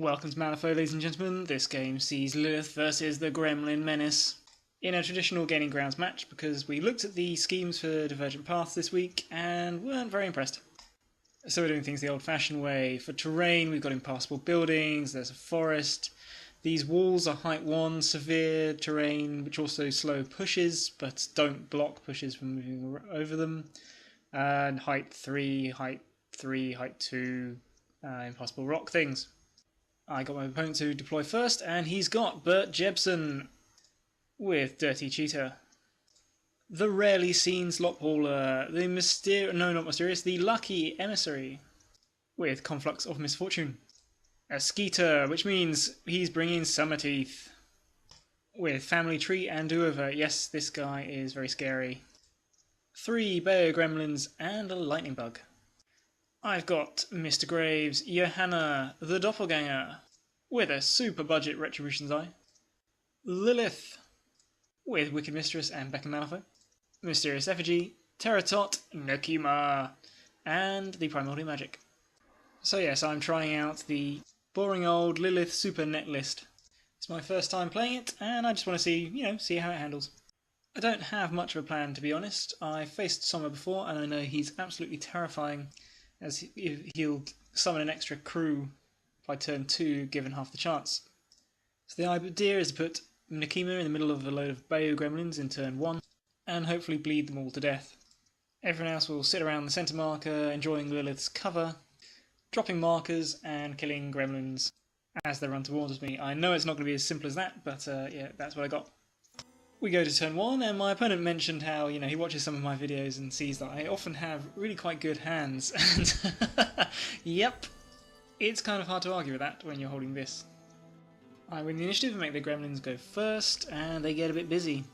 Welcome to Malifaux, ladies and gentlemen. This game sees Lilith versus the Gremlin Menace in a traditional Gaining Grounds match because we looked at the schemes for Divergent Paths this week and weren't very impressed. So we're doing things the old-fashioned way. For terrain, we've got impassable buildings, there's a forest. These walls are height 1, severe terrain, which also slow pushes, but don't block pushes from moving over them. And height 3, height 2, impassable rock things. I got my opponent to deploy first, and he's got Bert Jebsen with Dirty Cheetah. The rarely seen Slophauler, the Lucky Emissary with Conflux of Misfortune. A Skeeter, which means he's bringing Summer Teeth with Family Tree and Do-Over. Yes, this guy is very scary. 3 Bayo Gremlins and a Lightning Bug. I've got Mr. Graves, Johanna, the Doppelganger, with a super budget Retribution's Eye, Lilith, with Wicked Mistress and Becca Malifaux, Mysterious Effigy, Terratot, Nakima, and the Primordial Magic. So yes, I'm trying out the boring old Lilith Super Net list. It's my first time playing it, and I just want to see how it handles. I don't have much of a plan, to be honest. I faced Som'er before, and I know he's absolutely terrifying, as he'll summon an extra crew by turn 2 given half the chance. So the idea is to put Nakima in the middle of a load of Bayo Gremlins in turn 1 and hopefully bleed them all to death. Everyone else will sit around the centre marker enjoying Lilith's cover, dropping markers and killing Gremlins as they run towards me. I know it's not going to be as simple as that, but yeah, that's what I got. We go to turn 1, and my opponent mentioned how, he watches some of my videos and sees that I often have really quite good hands, and yep, it's kind of hard to argue with that when you're holding this. I win the initiative and make the Gremlins go first, and they get a bit busy.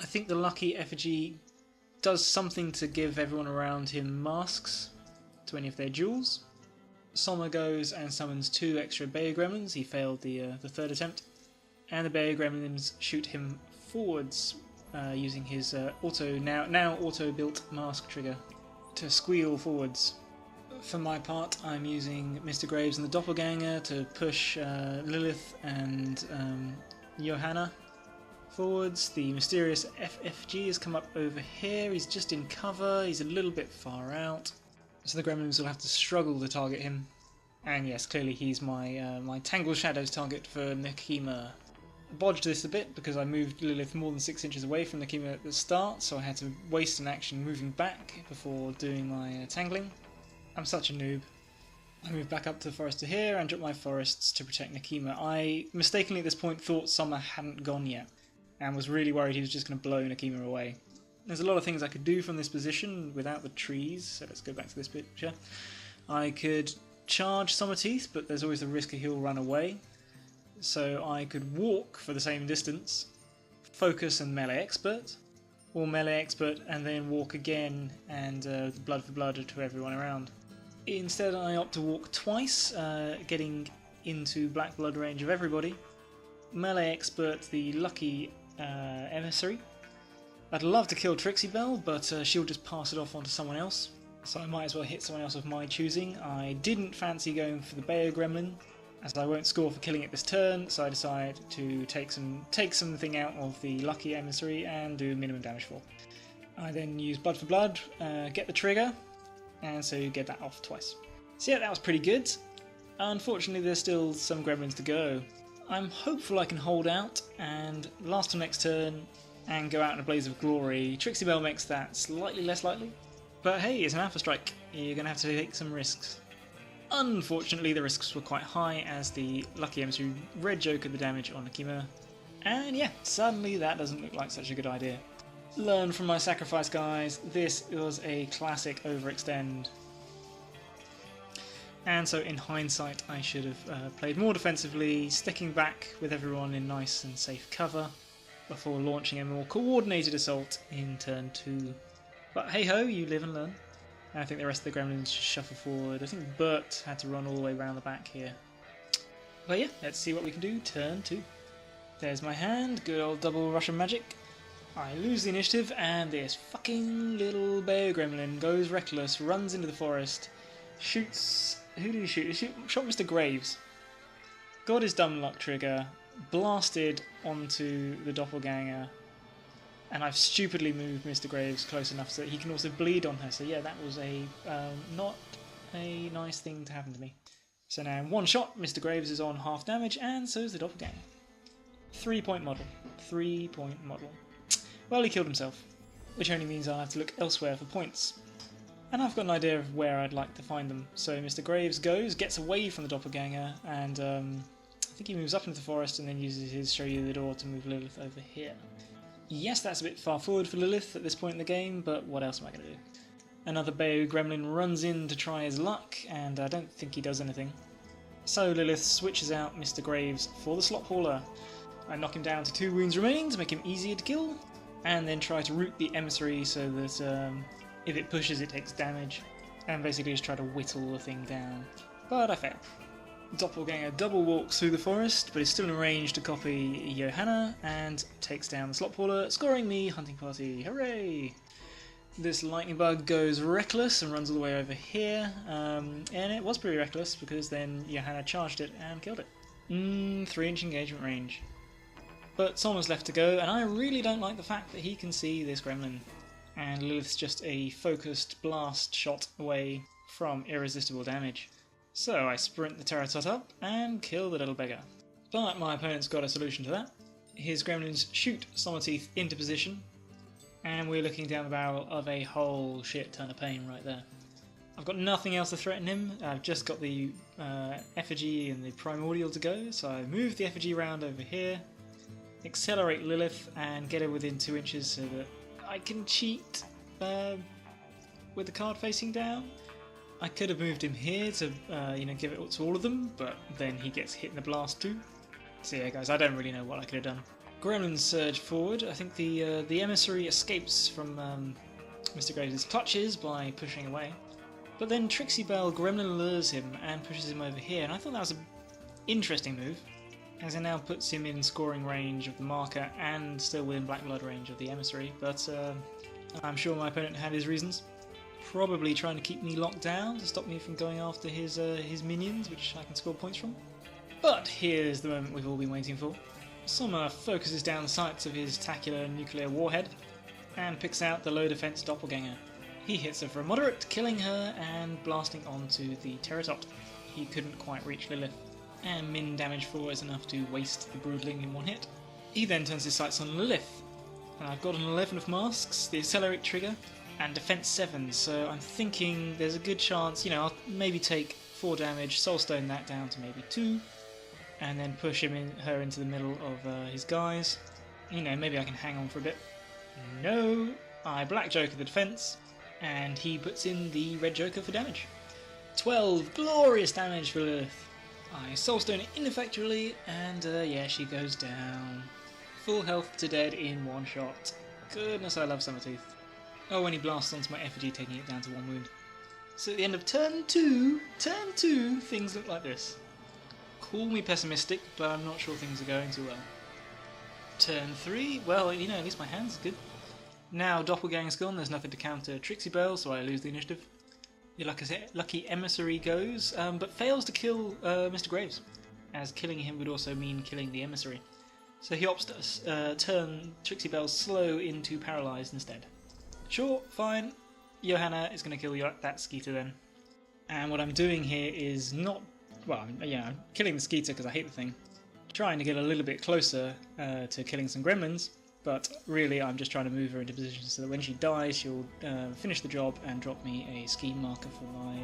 I think the Lucky Effigy does something to give everyone around him masks to any of their jewels. Som'er goes and summons 2 extra Bayo Gremlins. He failed the third attempt, and the Bayo Gremlins shoot him forwards using his now auto-built mask trigger to squeal forwards. For my part, I'm using Mr. Graves and the Doppelganger to push Lilith and Johanna forwards. The Mysterious FFG has come up over here. He's just in cover. He's a little bit far out, so the Gremlins will have to struggle to target him. And yes, clearly he's my Tangled Shadows target for Nakima. I bodged this a bit because I moved Lilith more than 6 inches away from Nakima at the start, so I had to waste an action moving back before doing my tangling. I'm such a noob. I moved back up to the forest to here and dropped my forests to protect Nakima. I mistakenly at this point thought Som'er hadn't gone yet and was really worried he was just going to blow Nakima away. There's a lot of things I could do from this position without the trees, so let's go back to this picture. I could charge Summer Teeth, but there's always the risk that he'll run away. So I could walk for the same distance, focus and melee expert, or melee expert and then walk again and blood for blood to everyone around. Instead I opt to walk twice, getting into black blood range of everybody. Melee expert the Lucky Emissary. I'd love to kill Trixie Belle, but she'll just pass it off onto someone else, so I might as well hit someone else of my choosing. I didn't fancy going for the Bayo Gremlin, as I won't score for killing it this turn, so I decide to take something out of the Lucky Emissary and do minimum damage for. I then use Blood for Blood, get the trigger, and so you get that off twice. So yeah, that was pretty good. Unfortunately, there's still some Gremlins to go. I'm hopeful I can hold out and last till next turn and go out in a blaze of glory. Trixie Belle makes that slightly less likely, but hey, it's an Alpha Strike. You're going to have to take some risks. Unfortunately, the risks were quite high as the Lucky Emissary red Joker the damage on Nakima, and yeah, suddenly that doesn't look like such a good idea. Learn from my sacrifice, guys. This was a classic overextend. And so in hindsight, I should have played more defensively, sticking back with everyone in nice and safe cover before launching a more coordinated assault in turn 2. But hey ho, you live and learn. I think the rest of the Gremlins should shuffle forward. I think Bert had to run all the way around the back here. But yeah, let's see what we can do. Turn 2. There's my hand. Good old double Russian magic. I lose the initiative, and this fucking little Bayo Gremlin goes reckless, runs into the forest, shoots... Who did he shoot? He shot Mr. Graves. got his dumb luck trigger, blasted onto the doppelganger, and I've stupidly moved Mr. Graves close enough so that he can also bleed on her. So yeah, that was a not a nice thing to happen to me. So now in one shot, Mr. Graves is on half damage, and so is the doppelganger. 3-point model. 3-point model. Well, he killed himself, which only means I'll have to look elsewhere for points. And I've got an idea of where I'd like to find them. So Mr. Graves gets away from the doppelganger, and I think he moves up into the forest and then uses his show you the door to move Lilith over here. Yes, that's a bit far forward for Lilith at this point in the game, but what else am I going to do? Another Bayou Gremlin runs in to try his luck, and I don't think he does anything. So Lilith switches out Mr. Graves for the Slop Hauler. I knock him down to 2 wounds remaining to make him easier to kill, and then try to root the emissary so that if it pushes it takes damage, and basically just try to whittle the thing down. But I fail. Doppelganger double walks through the forest, but is still in range to copy Johanna, and takes down the Slop Hauler, scoring me hunting party. Hooray! This lightning bug goes reckless and runs all the way over here, and it was pretty reckless because then Johanna charged it and killed it. 3-inch engagement range. But Som'er's left to go, and I really don't like the fact that he can see this gremlin. And Lilith's just a focused blast shot away from irresistible damage. So I sprint the Pterotot up and kill the little beggar. But my opponent's got a solution to that. His gremlins shoot Som'er into position, and we're looking down the barrel of a whole shit ton of pain right there. I've got nothing else to threaten him. I've just got the effigy and the primordial to go, so I move the effigy around over here, accelerate Lilith, and get her within 2 inches so that I can cheat with the card facing down. I could have moved him here to give it to all of them, but then he gets hit in the blast too. So yeah, guys, I don't really know what I could have done. Gremlins surge forward. I think the emissary escapes from Mr. Graves' clutches by pushing away. But then Trixie Belle Gremlin lures him and pushes him over here, and I thought that was an interesting move, as it now puts him in scoring range of the marker and still within Black Blood range of the emissary, but I'm sure my opponent had his reasons. Probably trying to keep me locked down to stop me from going after his minions, which I can score points from. But here's the moment we've all been waiting for. Som'er focuses down the sights of his tacular nuclear warhead and picks out the low defense doppelganger. He hits her for a moderate, killing her and blasting onto the Pterotot. He couldn't quite reach Lilith, and min damage 4 is enough to waste the broodling in one hit. He then turns his sights on Lilith, and I've got an 11 of masks, the accelerate trigger, and defense 7, so I'm thinking there's a good chance, I'll maybe take 4 damage, soulstone that down to maybe 2, and then push her into the middle of his guys. Maybe I can hang on for a bit. No, I Black Joker the defense, and he puts in the Red Joker for damage. 12 glorious damage for Lilith. I soulstone it ineffectually, and yeah, she goes down. Full health to dead in one shot. Goodness, I love Som'er. Oh, when he blasts onto my effigy, taking it down to 1 wound. So at the end of turn 2, things look like this. Call me pessimistic, but I'm not sure things are going too well. Turn 3, well, at least my hand's good. Now Doppelganger's gone, there's nothing to counter Trixie Belle, so I lose the initiative. The lucky emissary goes, but fails to kill Mr. Graves, as killing him would also mean killing the emissary. So he opts to turn Trixie Belle slow into paralysed instead. Sure, fine. Johanna is going to kill that Skeeter then. And what I'm doing here is not... Well, I'm killing the Skeeter because I hate the thing. Trying to get a little bit closer to killing some gremlins, but really I'm just trying to move her into position so that when she dies she'll finish the job and drop me a scheme marker for my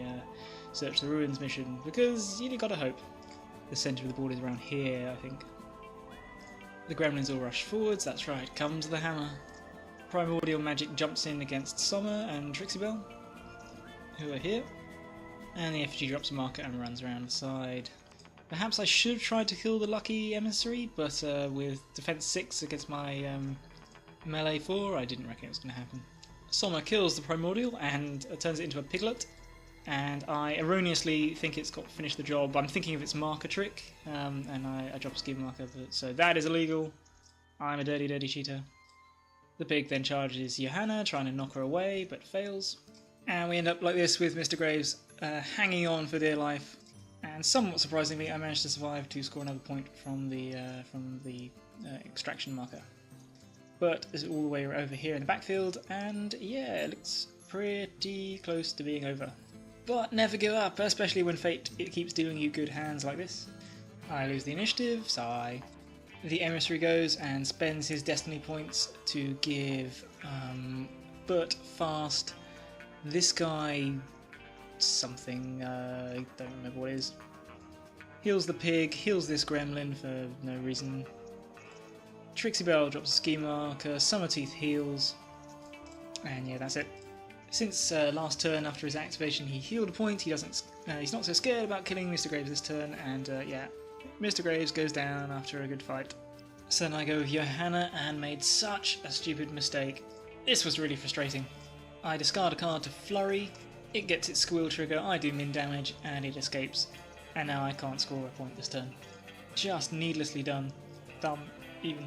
Search the Ruins mission, because you gotta hope. The centre of the board is around here, I think. The gremlins all rush forwards, that's right, comes the hammer. Primordial Magic jumps in against Som'er and Trixie Belle, who are here. And the effigy drops a marker and runs around the side. Perhaps I should have tried to kill the lucky emissary, but with defense 6 against my melee 4, I didn't reckon it was going to happen. Som'er kills the primordial and turns it into a piglet, and I erroneously think it's got finished the job. I'm thinking of its marker trick, and I drop a scheme marker, so that is illegal. I'm a dirty, dirty cheater. The pig then charges Johanna, trying to knock her away, but fails. And we end up like this with Mr. Graves hanging on for dear life And somewhat surprisingly, I managed to survive to score another point from the extraction marker. But it's all the way over here in the backfield, and yeah, it looks pretty close to being over. But never give up, especially when it keeps dealing you good hands like this. I lose the initiative, sigh. The emissary goes and spends his destiny points to give but fast this guy something, I don't remember what it is. Heals the pig, heals this gremlin for no reason. Trixie Belle drops a ski marker, Summerteeth heals, and yeah, that's it. Since last turn after his activation he healed a point, he's not so scared about killing Mr. Graves this turn, and yeah, Mr. Graves goes down after a good fight. So then I go with Johanna and made such a stupid mistake. This was really frustrating. I discard a card to flurry, it gets its squeal trigger, I do min damage, and it escapes. And now I can't score a point this turn. Just needlessly done. Dumb, even.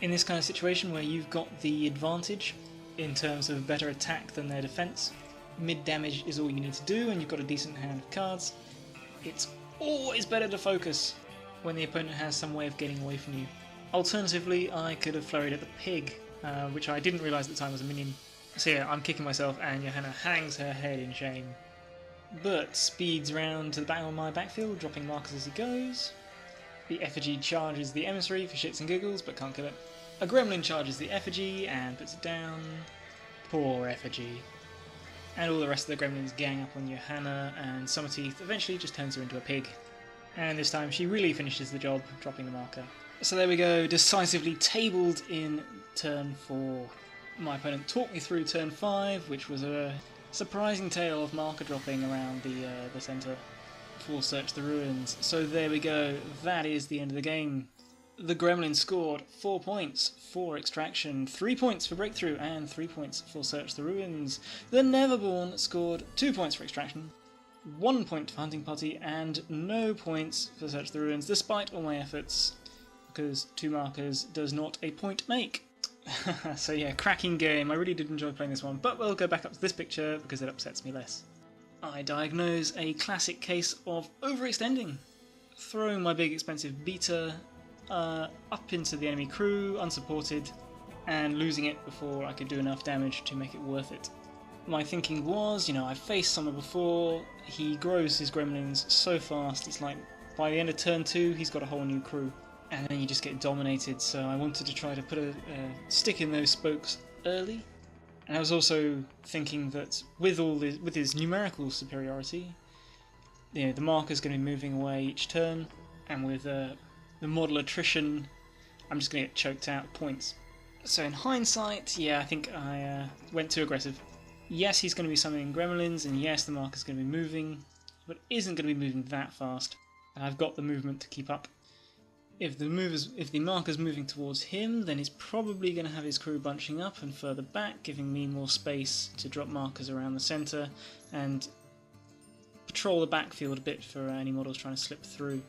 In this kind of situation where you've got the advantage in terms of better attack than their defense, mid damage is all you need to do and you've got a decent hand of cards, it's always better to focus when the opponent has some way of getting away from you. Alternatively, I could have flurried at the pig, which I didn't realise at the time was a minion. So yeah, I'm kicking myself and Johanna hangs her head in shame. But speeds round to the back of my backfield, dropping markers as he goes. The effigy charges the emissary for shits and giggles, but can't kill it. A gremlin charges the effigy and puts it down. Poor effigy. And all the rest of the gremlins gang up on Johanna, and Summerteeth eventually just turns her into a pig. And this time she really finishes the job, dropping the marker. So there we go, decisively tabled in turn 4. My opponent talked me through turn 5, which was a surprising tale of marker dropping around the centre for Search the Ruins. So there we go, that is the end of the game. The Gremlins scored 4 points for Extraction, 3 points for Breakthrough, and 3 points for Search the Ruins. The Neverborn scored 2 points for Extraction, 1 point for Hunting Party, and no points for Search the Ruins, despite all my efforts, because 2 markers does not a point make. So yeah, cracking game. I really did enjoy playing this one, but we'll go back up to this picture because it upsets me less. I diagnose a classic case of overextending, throwing my big expensive beta up into the enemy crew, unsupported, and losing it before I could do enough damage to make it worth it. My thinking was, I've faced Som'er before, he grows his gremlins so fast, it's like by the end of turn 2 he's got a whole new crew. And then you just get dominated, so I wanted to try to put a stick in those spokes early. And I was also thinking that with his numerical superiority, the marker's going to be moving away each turn, and with the model attrition, I'm just going to get choked out of points. So in hindsight, yeah, I think I went too aggressive. Yes, he's going to be summoning gremlins, and yes, the marker's going to be moving, but it isn't going to be moving that fast, and I've got the movement to keep up. If the marker's moving towards him, then he's probably going to have his crew bunching up and further back, giving me more space to drop markers around the centre and patrol the backfield a bit for any models trying to slip through.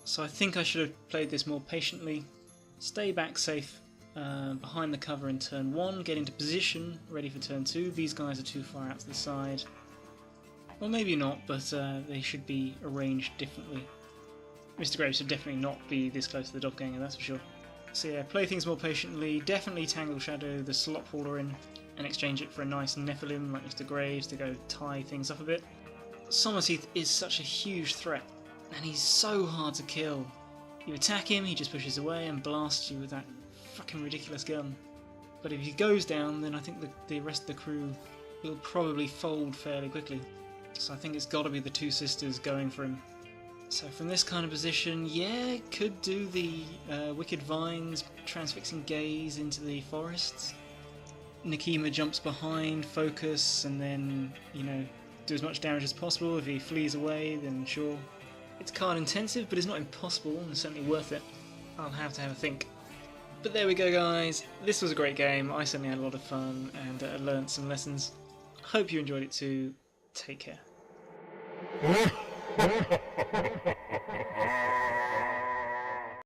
So I think I should have played this more patiently, stay back safe behind the cover in turn 1, get into position, ready for turn 2. These guys are too far out to the side. Well, maybe not, but they should be arranged differently. Mr. Graves should definitely not be this close to the doppelganger, that's for sure. So yeah, play things more patiently, definitely Tangle Shadow the slop hauler in, and exchange it for a nice Nephilim like Mr. Graves to go tie things up a bit. Summerteeth is such a huge threat, and he's so hard to kill. You attack him, he just pushes away and blasts you with that fucking ridiculous gun. But if he goes down, then I think the rest of the crew will probably fold fairly quickly. So I think it's got to be the 2 sisters going for him. So from this kind of position, yeah, could do the Wicked Vines, Transfixing Gaze into the forests. Nikima jumps behind, focus, and then, do as much damage as possible. If he flees away, then sure. It's card intensive, but it's not impossible, and certainly worth it. I'll have to have a think. But there we go, guys. This was a great game. I certainly had a lot of fun and learnt some lessons. Hope you enjoyed it too. Take care.